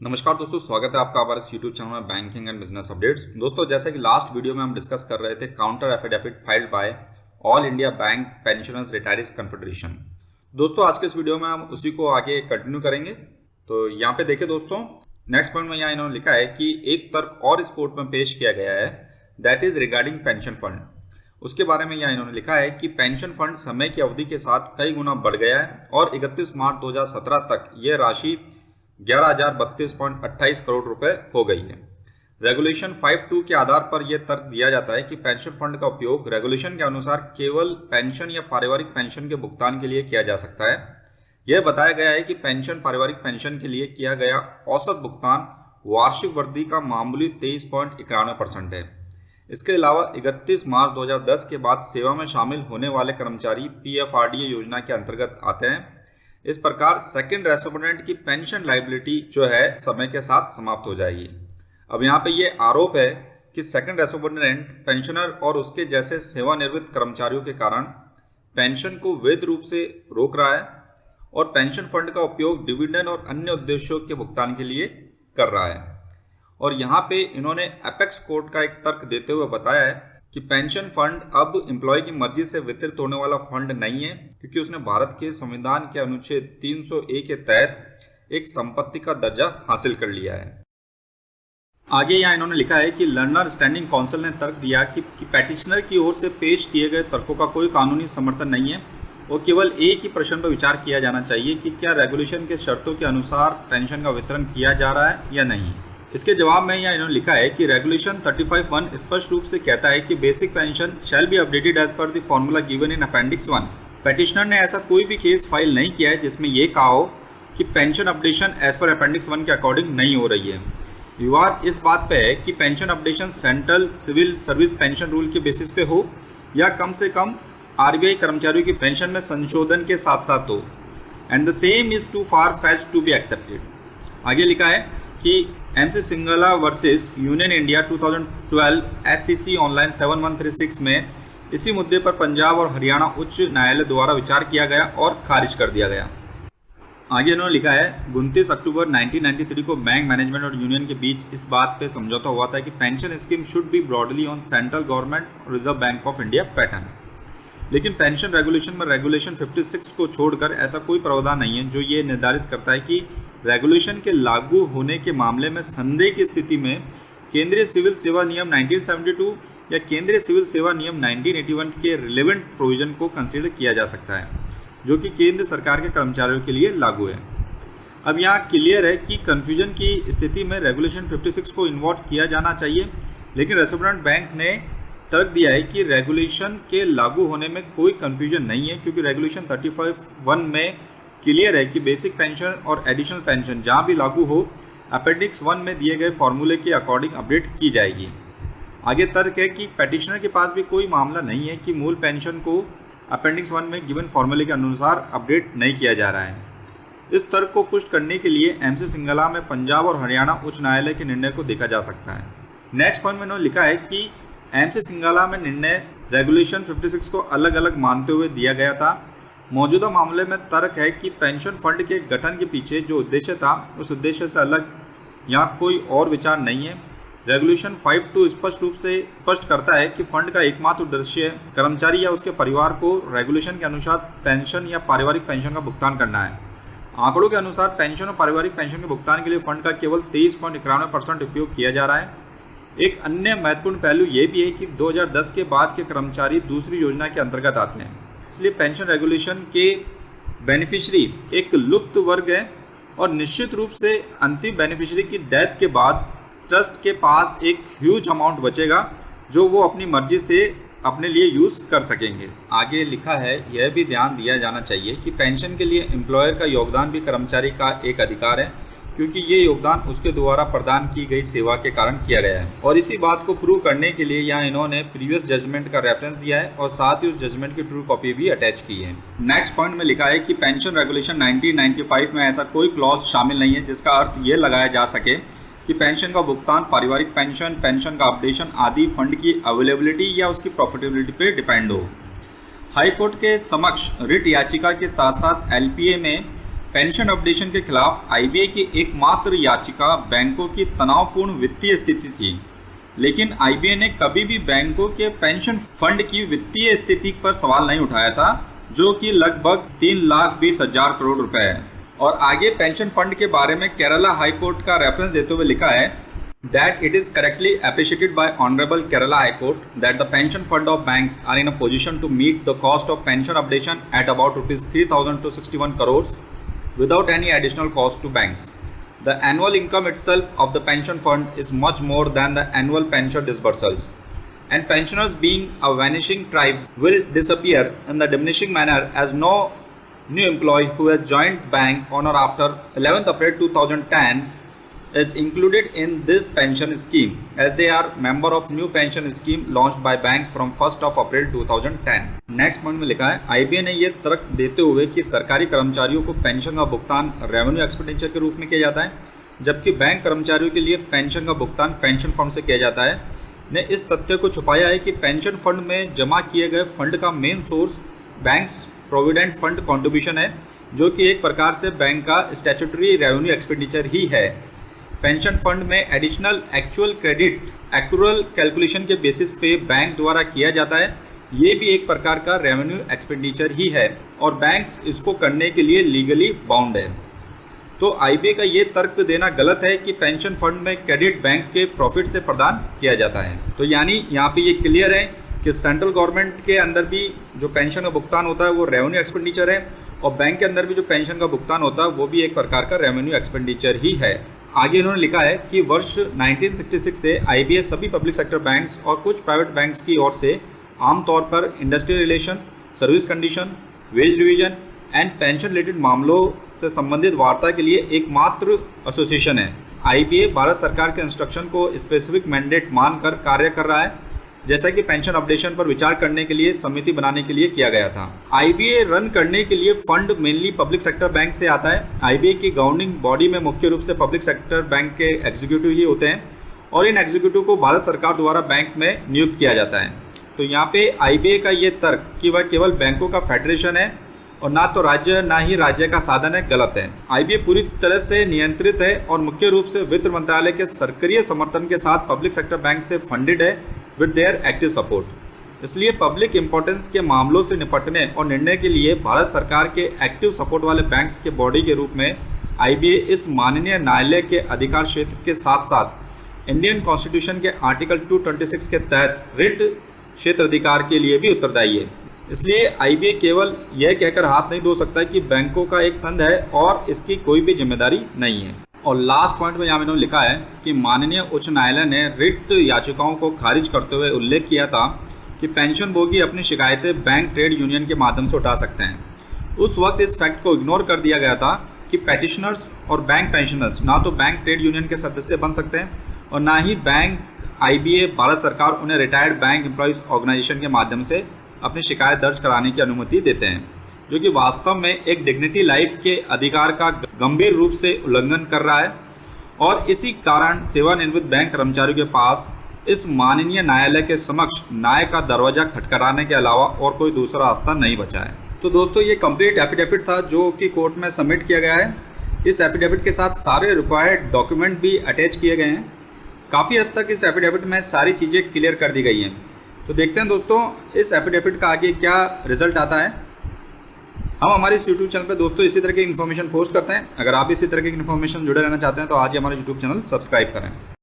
नमस्कार दोस्तों, स्वागत है आपका हमारे यूट्यूब चैनल में बैंकिंग एंड बिजनेस अपडेट्स। दोस्तों, जैसे कि लास्ट वीडियो में हम डिस्कस कर रहे थे counter affidavit filed by all India bank pensioners retirees confederation. दोस्तों, आज के इस वीडियो में हम उसी को आगे कंटिन्यू करेंगे। तो यहाँ पे देखिए दोस्तों, नेक्स्ट पॉइंट में यहाँ इन्होंने लिखा है कि एक तर्क और इस कोर्ट में पेश किया गया है, that is regarding pension fund. उसके बारे में यहाँ इन्होंने लिखा है कि पेंशन फंड समय की अवधि के साथ कई गुना बढ़ गया है और 31 मार्च 2017 तक यह राशि 11,032.28 करोड़ रुपए हो गई है। रेगुलेशन 5(2) के आधार पर यह तर्क दिया जाता है कि पेंशन फंड का उपयोग रेगुलेशन के अनुसार केवल पेंशन या पारिवारिक पेंशन के भुगतान के लिए किया जा सकता है। यह बताया गया है कि पेंशन पारिवारिक पेंशन के लिए किया गया औसत भुगतान वार्षिक वृद्धि का मामूली 23.91% है। इसके अलावा 31 मार्च 2010 के बाद सेवा में शामिल होने वाले कर्मचारी PFRDA योजना के अंतर्गत आते हैं। इस प्रकार सेकंड रेस्पोंडेंट की पेंशन लायबिलिटी जो है समय के साथ समाप्त हो जाएगी। अब यहाँ पे ये आरोप है कि सेकंड रेस्पोंडेंट पेंशनर और उसके जैसे सेवानिवृत्त कर्मचारियों के कारण पेंशन को वैध रूप से रोक रहा है और पेंशन फंड का उपयोग डिविडेंड और अन्य उद्देश्यों के भुगतान के लिए कर रहा है। और यहाँ पे इन्होंने एपेक्स कोर्ट का एक तर्क देते हुए बताया है कि पेंशन फंड अब एम्प्लॉय की मर्जी से वितरित होने वाला फंड नहीं है, क्योंकि उसने भारत के संविधान के अनुच्छेद 300A के तहत एक संपत्ति का दर्जा हासिल कर लिया है। आगे यहाँ इन्होंने लिखा है कि लर्नर स्टैंडिंग काउंसिल ने तर्क दिया कि पेटिशनर की ओर से पेश किए गए तर्कों का कोई कानूनी समर्थन नहीं है और केवल एक ही प्रश्न पर विचार किया जाना चाहिए कि क्या रेगुलेशन के शर्तों के अनुसार पेंशन का वितरण किया जा रहा है या नहीं। इसके जवाब में यहाँ इन्होंने लिखा है कि रेगुलेशन 35(1) स्पष्ट रूप से कहता है कि basic pension shall be updated as per the formula given in appendix 1। Petitioner ने ऐसा कोई भी केस फाइल नहीं किया है जिसमें यह कहा हो कि pension updation as per appendix 1 के अकॉर्डिंग नहीं हो रही है। विवाद इस बात पे है कि pension updation central civil service pension rule के बेसिस पे हो या कम से कम RBI कर्मचारियों की पेंशन में संशोधन के साथ साथ हो, and the same is too far fetched to be accepted. आगे लिखा है कि MC Singla versus union India 2012 SCC online 7136 में इसी मुद्दे पर पंजाब और हरियाणा उच्च न्यायालय द्वारा विचार किया गया और खारिज कर दिया गया। आगे इन्होंने लिखा है 29 अक्टूबर 1993 को बैंक मैनेजमेंट और यूनियन के बीच इस बात पे समझौता हुआ था कि pension scheme should be broadly on central government और Reserve Bank of India pattern. लेकिन पेंशन रेगुलेशन में रेगुलेशन 56 को छोड़कर ऐसा कोई प्रावधान नहीं है जो ये निर्धारित करता है कि रेगुलेशन के लागू होने के मामले में संदेह की स्थिति में केंद्रीय सिविल सेवा नियम 1972 या केंद्रीय सिविल सेवा नियम 1981 के रिलेवेंट प्रोविजन को कंसीडर किया जा सकता है, जो कि केंद्र सरकार के कर्मचारियों के लिए लागू है। अब यहाँ क्लियर है कि कन्फ्यूजन की स्थिति में रेगुलेशन 56 को इन्वॉल्व किया जाना चाहिए, लेकिन रेस्पोंडेंट बैंक ने तर्क दिया है कि रेगुलेशन के लागू होने में कोई कन्फ्यूजन नहीं है, क्योंकि रेगुलेशन 35(1) में क्लियर है कि बेसिक पेंशन और एडिशनल पेंशन जहां भी लागू हो अपेंडिक्स 1 में दिए गए फॉर्मूले के अकॉर्डिंग अपडेट की जाएगी। आगे तर्क है कि पेटिशनर के पास भी कोई मामला नहीं है कि मूल पेंशन को अपेंडिक्स 1 में गिवन फॉर्मूले के अनुसार अपडेट नहीं किया जा रहा है। इस तर्क को पुष्ट करने के लिए MC सिंगला में पंजाब और हरियाणा उच्च न्यायालय के निर्णय को देखा जा सकता है। नेक्स्ट पॉइंट में उन्होंने लिखा है कि MC सिंगला में निर्णय रेगुलेशन 56 को अलग अलग मानते हुए दिया गया था। मौजूदा मामले में तर्क है कि पेंशन फंड के गठन के पीछे जो उद्देश्य था उस उद्देश्य से अलग यहाँ कोई और विचार नहीं है। रेगुलेशन 5(2) स्पष्ट रूप से स्पष्ट करता है कि फंड का एकमात्र उद्देश्य कर्मचारी या उसके परिवार को रेगुलेशन के अनुसार पेंशन या पारिवारिक पेंशन का भुगतान करना है। आंकड़ों के अनुसार पेंशन और पारिवारिक पेंशन के भुगतान के लिए फंड का केवल 23.91% उपयोग किया जा रहा है। एक अन्य महत्वपूर्ण पहलू ये भी है कि 2010 के बाद के कर्मचारी दूसरी योजना के अंतर्गत आते हैं, इसलिए पेंशन रेगुलेशन के बेनिफिशियरी एक लुप्त वर्ग है और निश्चित रूप से अंतिम बेनिफिशियरी की डेथ के बाद ट्रस्ट के पास एक ह्यूज अमाउंट बचेगा जो वो अपनी मर्जी से अपने लिए यूज़ कर सकेंगे। आगे लिखा है यह भी ध्यान दिया जाना चाहिए कि पेंशन के लिए एम्प्लॉयर का योगदान भी कर्मचारी का एक अधिकार है, क्योंकि ये योगदान उसके द्वारा प्रदान की गई सेवा के कारण किया गया है। और इसी बात को प्रूव करने के लिए यहाँ इन्होंने प्रीवियस जजमेंट का रेफरेंस दिया है और साथ ही उस जजमेंट की ट्रू कॉपी भी अटैच की है। नेक्स्ट पॉइंट में लिखा है कि पेंशन रेगुलेशन 1995 में ऐसा कोई क्लॉज शामिल नहीं है जिसका अर्थ ये लगाया जा सके कि पेंशन का भुगतान पारिवारिक पेंशन, पेंशन का अपडेशन आदि फंड की अवेलेबिलिटी या उसकी प्रॉफिटेबिलिटी पे डिपेंड हो। हाई कोर्ट के समक्ष रिट याचिका के साथ साथ LPA में पेंशन अपडेशन के खिलाफ आईबीए की एकमात्र याचिका बैंकों की तनावपूर्ण वित्तीय स्थिति थी, लेकिन आईबीए ने कभी भी बैंकों के पेंशन फंड की वित्तीय स्थिति पर सवाल नहीं उठाया था, जो कि लगभग 3,20,000 करोड़ रुपए है। और आगे पेंशन फंड के बारे में केरला हाई कोर्ट का रेफरेंस देते हुए लिखा है that it is correctly appreciated by Honorable Kerala High Court that the pension fund of banks are in a position to meet the cost of pension updation at about rupees 3,061 crores without any additional cost to banks. The annual income itself of the pension fund is much more than the annual pension disbursals, and pensioners, being a vanishing tribe, will disappear in the diminishing manner as no new employee who has joined bank on or after 11th April 2010 is included in this pension scheme, as they are member of new pension scheme launched by banks from 1st of April 2010. Next point में लिखा है IBA ने यह तर्क देते हुए कि सरकारी कर्मचारियों को पेंशन का भुगतान रेवेन्यू एक्सपेंडिचर के रूप में किया जाता है, जबकि बैंक कर्मचारियों के लिए पेंशन का भुगतान पेंशन फंड से किया जाता है, ने इस तथ्य को छुपाया है कि पेंशन फंड में जमा किए गए फंड का main source banks provident fund contribution है, जो कि एक प्रकार से बैंक का स्टैट्यूटरी रेवेन्यू एक्सपेंडिचर ही है। पेंशन फंड में additional actual credit accrual calculation के बेसिस पे बैंक द्वारा किया जाता है, ये भी एक प्रकार का रेवेन्यू एक्सपेंडिचर ही है और बैंक्स इसको करने के लिए लीगली बाउंड है। तो आईबीए का ये तर्क देना गलत है कि पेंशन फंड में क्रेडिट बैंक्स के प्रॉफिट से प्रदान किया जाता है। तो यानी यहाँ पे ये क्लियर है कि सेंट्रल गवर्नमेंट के अंदर भी जो पेंशन का भुगतान होता है वो रेवेन्यू एक्सपेंडिचर है, और बैंक के अंदर भी जो पेंशन का भुगतान होता है वो भी एक प्रकार का रेवेन्यू एक्सपेंडिचर ही है। आगे इन्होंने लिखा है कि वर्ष 1966 से आईबीए सभी पब्लिक सेक्टर बैंक्स और कुछ प्राइवेट बैंक्स की ओर से आमतौर पर industrial relation, service condition, veg revision and pension related मामलों से संबंधित वार्ता के लिए एकमात्र एसोसिएशन है। आईबीए भारत सरकार के इंस्ट्रक्शन को स्पेसिफिक मैंडेट मानकर कार्य कर रहा है, जैसा कि पेंशन अपडेशन पर विचार करने के लिए समिति बनाने के लिए किया गया था। आईबीए रन करने के लिए fund mainly public sector bank से आता है। आईबीए की गवर्निंग बॉडी में मुख्य रूप से पब्लिक सेक्टर बैंक के एग्जीक्यूटिव ही होते हैं, और इन एग्जीक्यूटिव को भारत सरकार द्वारा बैंक में नियुक्त किया जाता है। तो यहाँ पे आईबीए का ये तर्क कि वह केवल बैंकों का फेडरेशन है और ना तो राज्य ना ही राज्य का साधन है, गलत है। आईबीए पूरी तरह से नियंत्रित है और मुख्य रूप से वित्त मंत्रालय के सरकारी समर्थन के साथ पब्लिक सेक्टर बैंक से फंडेड है विद देयर एक्टिव सपोर्ट। इसलिए पब्लिक इंपॉर्टेंस के मामलों से निपटने और निर्णय के लिए भारत सरकार के एक्टिव सपोर्ट वाले बैंक्स के बॉडी के रूप में आईबीए इस माननीय न्यायालय के अधिकार क्षेत्र के साथ साथ इंडियन कॉन्स्टिट्यूशन के आर्टिकल 226 के तहत रिट क्षेत्र अधिकार के लिए भी उत्तरदायी है। इसलिए आईबीए केवल यह कहकर हाथ नहीं धो सकता कि बैंकों का एक संघ है और इसकी कोई भी जिम्मेदारी नहीं है। और लास्ट पॉइंट में यहाँ इन्होंने लिखा है कि माननीय उच्च न्यायालय ने रिट याचिकाओं को खारिज करते हुए उल्लेख किया था कि पेंशनभोगी अपनी शिकायतें बैंक ट्रेड यूनियन के माध्यम से उठा सकते हैं। उस वक्त इस फैक्ट को इग्नोर कर दिया गया था कि पेटिशनर्स और बैंक पेंशनर्स ना तो बैंक ट्रेड यूनियन के सदस्य बन सकते हैं और ना ही बैंक आईबीए भारत सरकार उन्हें रिटायर्ड बैंक एम्प्लॉयज़ ऑर्गेनाइजेशन के माध्यम से अपनी शिकायत दर्ज कराने की अनुमति देते हैं, जो कि वास्तव में एक डिग्निटी लाइफ के अधिकार का गंभीर रूप से उल्लंघन कर रहा है। और इसी कारण सेवानिवृत्त बैंक कर्मचारियों के पास इस माननीय न्यायालय के समक्ष न्याय का दरवाजा खटखटाने के अलावा और कोई दूसरा रास्ता नहीं बचा है। तो दोस्तों ये कंप्लीट एफिडेविट था जो कि कोर्ट में सबमिट किया गया है। इस एफिडेविट के साथ सारे रिक्वायर्ड डॉक्यूमेंट भी अटैच किए गए हैं। काफ़ी हद तक इस एफिडेविट में सारी चीज़ें क्लियर कर दी गई हैं। तो देखते हैं दोस्तों इस एफिडेविट का आगे क्या रिजल्ट आता है। हम हमारे इस यूट्यूब चैनल पर दोस्तों इसी तरह की इन्फॉर्मेशन पोस्ट करते हैं। अगर आप इसी तरह की इन्फॉर्मेशन जुड़े रहना चाहते हैं तो आज ही हमारे यूट्यूब चैनल सब्सक्राइब करें।